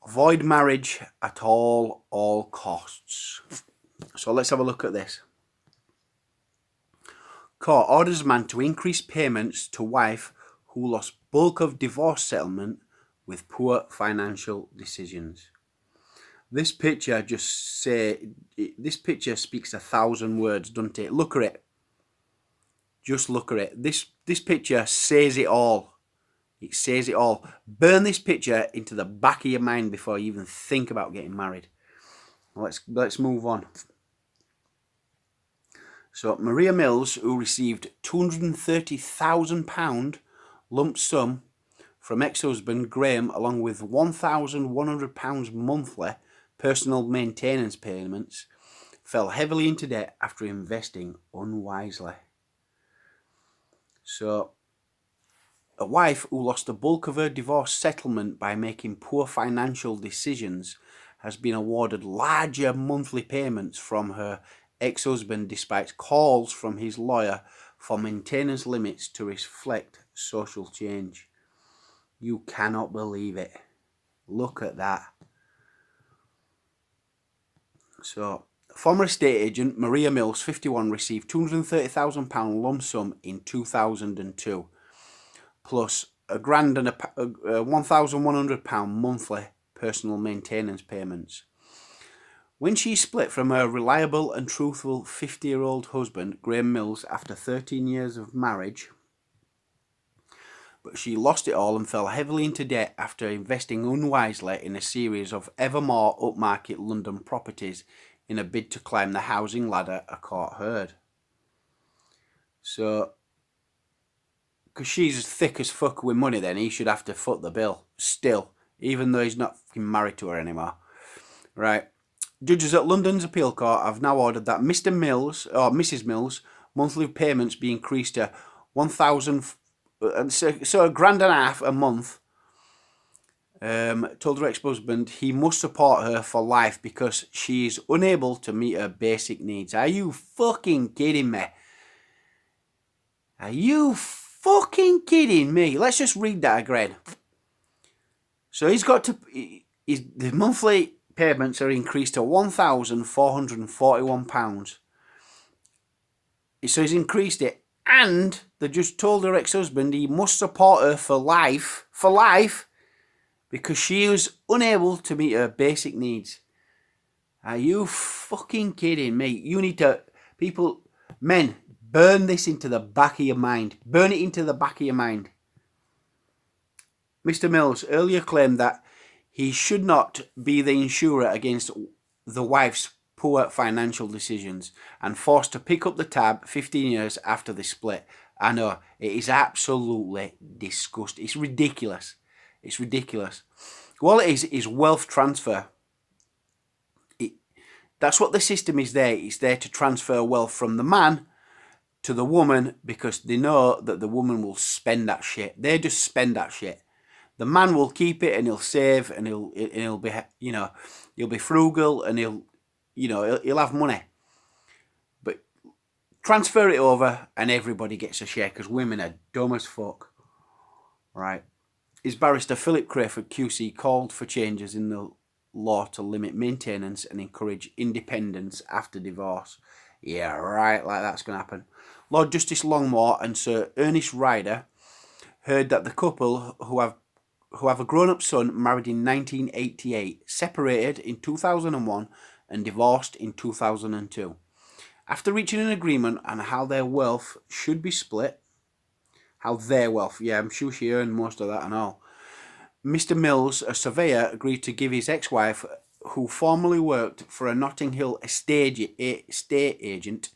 Avoid marriage at all costs. So let's have a look at this. Court orders man to increase payments to wife who lost bulk of divorce settlement with poor financial decisions. This picture this picture speaks 1,000 words, doesn't it? Look at it. Just look at it. This picture says it all. It says it all. Burn this picture into the back of your mind before you even think about getting married. Let's move on. So Maria Mills, who received £230,000 lump sum from ex-husband Graham, along with £1,100 monthly personal maintenance payments, fell heavily into debt after investing unwisely. So a wife who lost the bulk of her divorce settlement by making poor financial decisions has been awarded larger monthly payments from her ex-husband despite calls from his lawyer for maintenance limits to reflect social change. You cannot believe it. Look at that. So, former estate agent Maria Mills, 51, received £230,000 lump sum in 2002, plus £1,000 and £1,100 monthly personal maintenance payments. When she split from her reliable and truthful 50-year-old husband, Graham Mills, after 13 years of marriage, but she lost it all and fell heavily into debt after investing unwisely in a series of ever more upmarket London properties in a bid to climb the housing ladder, a court heard. So, because she's as thick as fuck with money, then he should have to foot the bill still, even though he's not fucking married to her anymore. Right. Judges at London's appeal court have now ordered that Mr. Mills or Mrs. Mills' monthly payments be increased to £1,000, so £1,500 a month. Told her ex-husband he must support her for life because she is unable to meet her basic needs. Are you fucking kidding me? Are you fucking kidding me? Let's just read that again. So the monthly payments are increased to £1,441. So he's increased it, and they just told her ex-husband he must support her for life, because she is unable to meet her basic needs. Are you fucking kidding me? You need to, men, burn this into the back of your mind. Burn it into the back of your mind. Mr. Mills earlier claimed that he should not be the insurer against the wife's poor financial decisions and forced to pick up the tab 15 years after the split. I know, it is absolutely disgusting. It's ridiculous. It's ridiculous. All it is wealth transfer. That's what the system is there. It's there to transfer wealth from the man to the woman because they know that the woman will spend that shit. They just spend that shit. The man will keep it and he'll save and he'll be, he'll be frugal and he'll have money. But transfer it over and everybody gets a share because women are dumb as fuck. Right. His barrister Philip Crayford QC called for changes in the law to limit maintenance and encourage independence after divorce. Yeah, right, like that's going to happen. Lord Justice Longmore and Sir Ernest Ryder heard that the couple who have a grown-up son married in 1988, separated in 2001 and divorced in 2002. After reaching an agreement on how their wealth should be split, I'm sure she earned most of that and all, Mr. Mills, a surveyor, agreed to give his ex-wife, who formerly worked for a Notting Hill estate agent,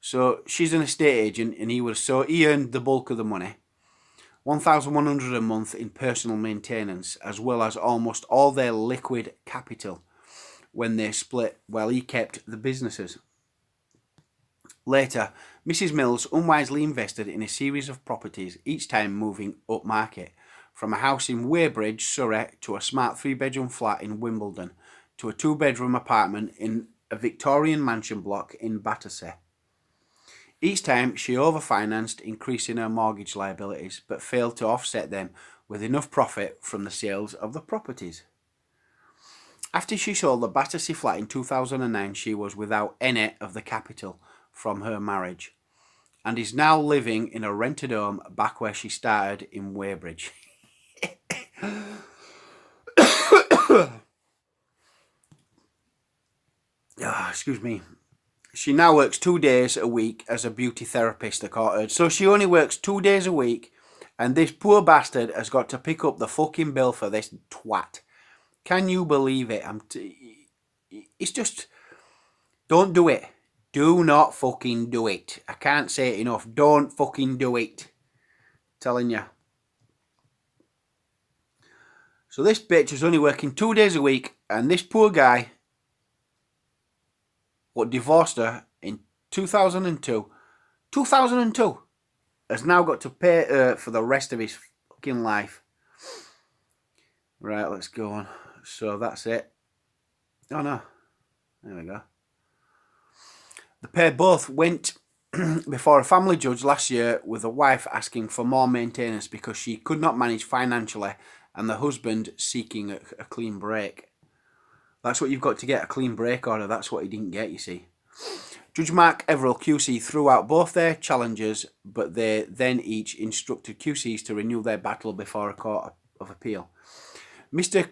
so she's an estate agent, and he earned the bulk of the money, £1,100 a month in personal maintenance, as well as almost all their liquid capital when they split, while he kept the businesses. Later, Mrs. Mills unwisely invested in a series of properties, each time moving upmarket, from a house in Weybridge, Surrey, to a smart 3-bedroom flat in Wimbledon, to a 2-bedroom apartment in a Victorian mansion block in Battersea. Each time she overfinanced, increasing her mortgage liabilities, but failed to offset them with enough profit from the sales of the properties. After she sold the Battersea flat in 2009, she was without any of the capital from her marriage and is now living in a rented home back where she started in Weybridge. Excuse me. She now works 2 days a week as a beauty therapist, the court heard. So she only works 2 days a week, and this poor bastard has got to pick up the fucking bill for this twat. Can you believe it? It's just, don't do it. Do not fucking do it. I can't say it enough. Don't fucking do it. I'm telling you. So this bitch is only working 2 days a week, and this poor guy, what divorced her in 2002, has now got to pay her for the rest of his fucking life. Right, let's go on. So that's it. Oh no. There we go. The pair both went before a family judge last year with the wife asking for more maintenance because she could not manage financially and the husband seeking a clean break. That's what you've got to get, a clean break order. That's what he didn't get, you see. Judge Mark Everill QC threw out both their challenges, but they then each instructed QCs to renew their battle before a court of appeal. Mr.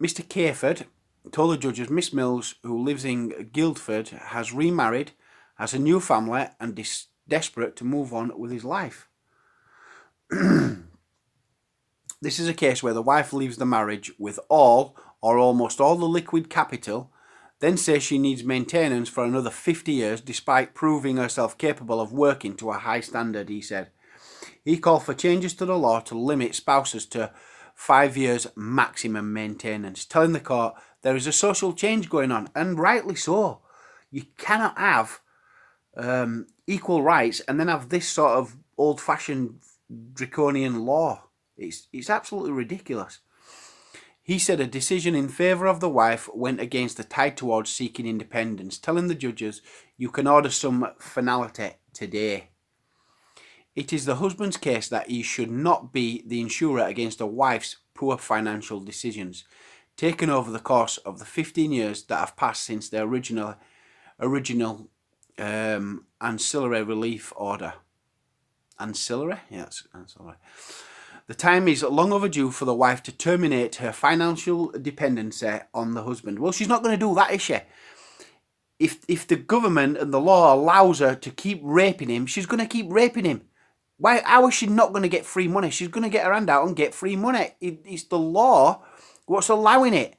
Cayford told the judges Miss Mills, who lives in Guildford, has remarried, has a new family, and is desperate to move on with his life. This is a case where the wife leaves the marriage with all or almost all the liquid capital, then says she needs maintenance for another 50 years despite proving herself capable of working to a high standard, he said. He called for changes to the law to limit spouses to 5 years maximum maintenance, telling the court there is a social change going on, and rightly so. You cannot have equal rights and then have this sort of old-fashioned draconian law. It's absolutely ridiculous. He said a decision in favour of the wife went against the tide towards seeking independence, telling the judges, you can order some finality today. It is the husband's case that he should not be the insurer against a wife's poor financial decisions, taken over the course of the 15 years that have passed since the original ancillary relief order. Ancillary? Yeah, that's ancillary. The time is long overdue for the wife to terminate her financial dependency on the husband. Well, she's not going to do that, is she? If the government and the law allows her to keep raping him, she's going to keep raping him. How is she not going to get free money? She's going to get her hand out and get free money. It's the law what's allowing it.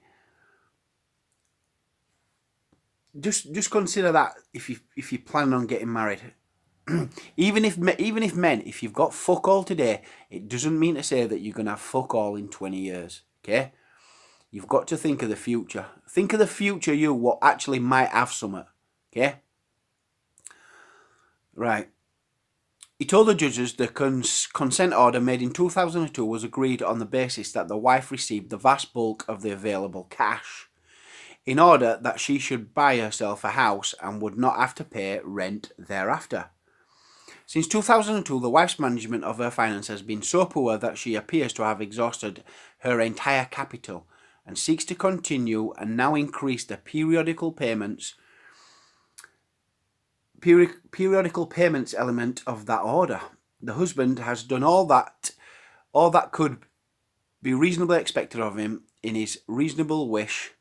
Just consider that if you plan on getting married. Even if men, if you've got fuck all today, it doesn't mean to say that you're going to have fuck all in 20 years, okay? You've got to think of the future. Think of the future you, what actually might have something, okay? Right. He told the judges the consent order made in 2002 was agreed on the basis that the wife received the vast bulk of the available cash in order that she should buy herself a house and would not have to pay rent thereafter. Since 2002, the wife's management of her finances has been so poor that she appears to have exhausted her entire capital and seeks to continue and now increase the periodical payments element of that order. The husband has done all that could be reasonably expected of him in his reasonable wish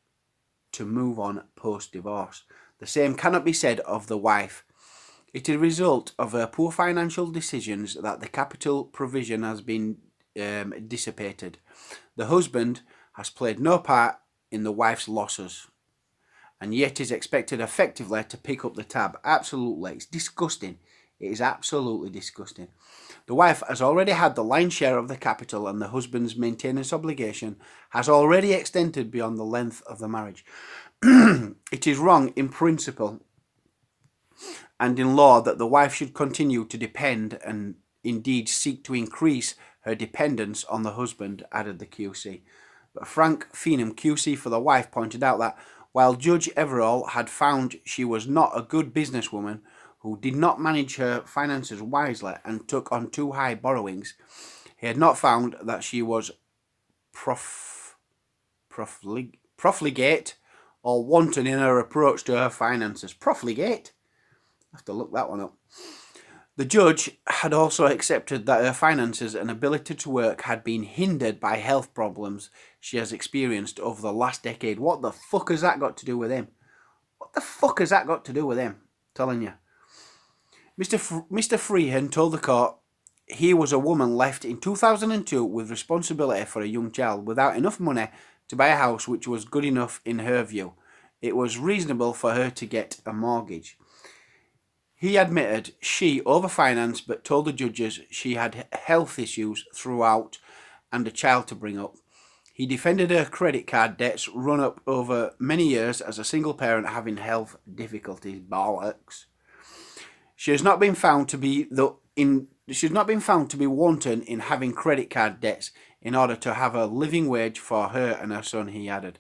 to move on post-divorce. The same cannot be said of the wife. It is a result of her poor financial decisions that the capital provision has been dissipated. The husband has played no part in the wife's losses and yet is expected effectively to pick up the tab. Absolutely. It's disgusting. It is absolutely disgusting. The wife has already had the lion's share of the capital and the husband's maintenance obligation has already extended beyond the length of the marriage. It is wrong in principle and in law that the wife should continue to depend and indeed seek to increase her dependence on the husband, added the QC. But Frank Feenham, QC for the wife, pointed out that while Judge Everill had found she was not a good businesswoman who did not manage her finances wisely and took on too high borrowings, he had not found that she was profligate. profligate or wanton in her approach to her finances. Profligate? I have to look that one up. The judge had also accepted that her finances and ability to work had been hindered by health problems she has experienced over the last decade. What the fuck has that got to do with him? What the fuck has that got to do with him? I'm telling you. Mr. Freehan told the court he was a woman left in 2002 with responsibility for a young child without enough money to buy a house which was good enough in her view. It was reasonable for her to get a mortgage. He admitted she overfinanced but told the judges she had health issues throughout and a child to bring up. He defended her credit card debts run up over many years as a single parent having health difficulties. Bollocks. She has not been found to be wanton in having credit card debts in order to have a living wage for her and her son, he added.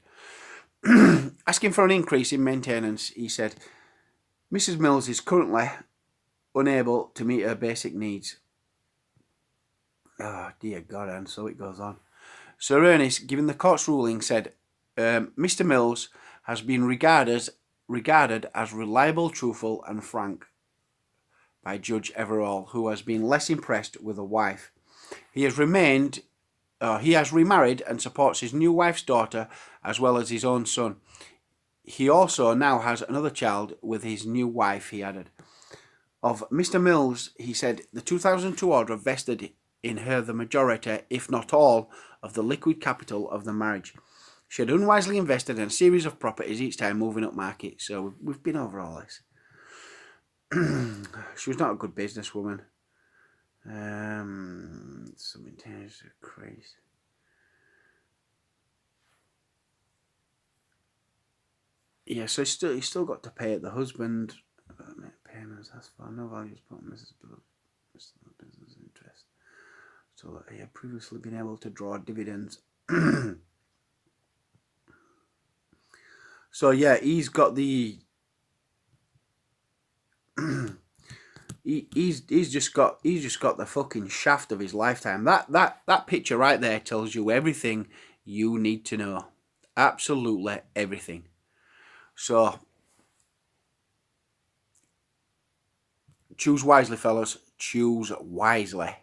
Asking for an increase in maintenance, he said, Mrs. Mills is currently unable to meet her basic needs. Oh, dear God, and so it goes on. Sir Ernest, given the court's ruling, said, Mr. Mills has been regarded as reliable, truthful and frank by Judge Everall, who has been less impressed with a wife. He has remarried and supports his new wife's daughter as well as his own son. He also now has another child with his new wife, he added. Of Mr. Mills, he said, the 2002 order vested in her the majority, if not all, of the liquid capital of the marriage. She had unwisely invested in a series of properties each time moving up market. So we've been over all this. She was not a good businesswoman. Something tends to crazy. Yeah, so he's still got to pay it. The husband payments. That's fine. No values put on Mrs. business interest. So that he had previously been able to draw dividends. So yeah, he's got the. He's just got the fucking shaft of his lifetime. That picture right there tells you everything you need to know. Absolutely everything. So choose wisely, fellas. Choose wisely.